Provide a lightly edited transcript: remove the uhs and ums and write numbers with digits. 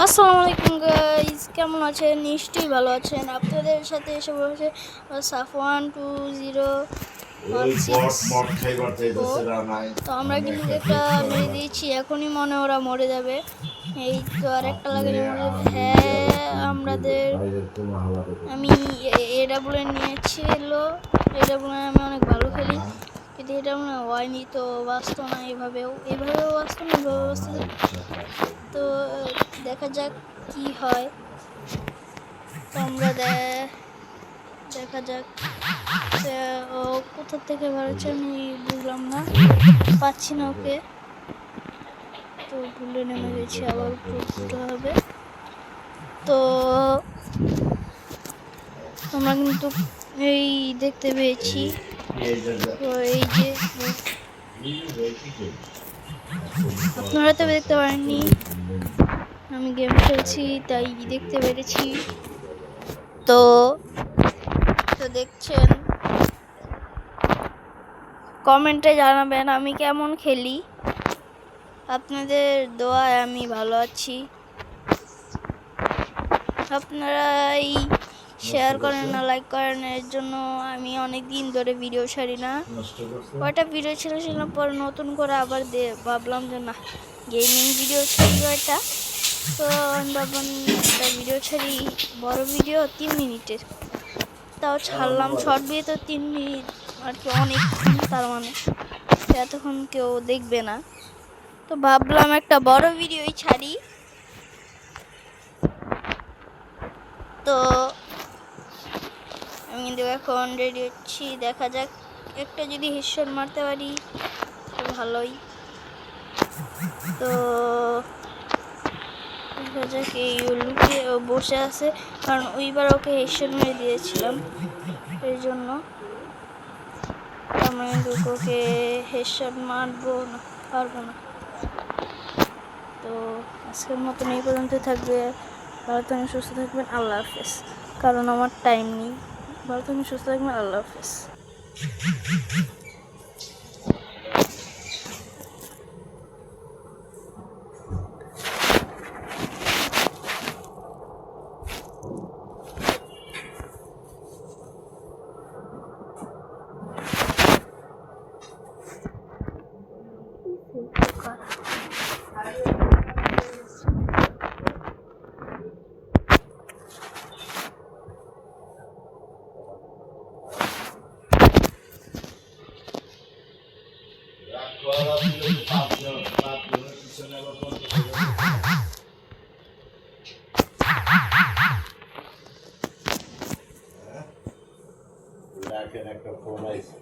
আসসালামু আলাইকুম গাইস, কেমন আছেন? নিশ্চয়ই ভালো আছেন। আপনাদের সাথে এসে বলছে সাফওয়ান 2016। তো আমরা কিন্তু একটা মেরে দিয়েছি, এখনই মনে ওরা মরে যাবে। এই তো আর একটা লাগে মরে যাবে। হ্যাঁ, আমি এটা বলে নিয়েছিল, এটা বলে আমি অনেক ভালো খেলি, কিন্তু এটা মনে হয়নি তো বাঁচতো না। এভাবেও বাঁচতো না, এভাবে বাঁচতো। তো দেখা যাক কি হয়। আমরা দেখা যাক ও কোথা থেকে বেরোচ্ছে আমি বুঝলাম না, পাচ্ছি না ওকে। তো ভুলে নেমে গেছি, আবার উঠতে হবে। তো তোমরা কিন্তু এই দেখতে পেয়েছি, তো এই যে আপনারা তো দেখতে পারেননি, আমি গেম খেলছি তাই দেখতে পেরেছি। তো দেখছেন, কমেন্টে জানাবেন আমি কেমন খেলি। আপনাদের দোয়ায় আমি ভালো আছি। আপনারা এই শেয়ার করেন না, লাইক করেন, এর জন্য আমি অনেক দিন ধরে ভিডিও ছাড়ি না। কয়টা ভিডিও ছেড়েছিলাম, পরে নতুন করে আবার ভাবলাম যে না, গেমিং ভিডিও ছাড়ি কয়টা। তো আমি ভাবলাম একটা ভিডিও ছাড়ি, বড় ভিডিও 3 মিনিটের, তাও ছাড়লাম। শর্ট ভিডিও তো 3 মিনিট আর কি, অনেকক্ষণ, তার মানে এতক্ষণ কেউ দেখবে না। তো ভাবলাম একটা বড় ভিডিওই ছাড়ি। তো আমি কিন্তু এখন রেডি হচ্ছি, দেখা যাক একটা যদি হেডশট মারতে পারি তো ভালোই। তো দেখা যাক, এই লুকিয়ে বসে আছে, কারণ ওইবার ওকে হেডশট মেরে দিয়েছিলাম, এই জন্য আমরা কিন্তু ওকে হেডশট মারবো না, পারবো না। তো আজকের মতন এই পর্যন্ত থাকবে। ভালো থাকবেন, সুস্থ থাকবেন, আল্লাহ হাফেজ। কারণ আমার টাইম নেই। ভালো থাকবেন, সুস্থ থাকবেন, আল্লাহ হাফেজ। একটা ফোন আছে।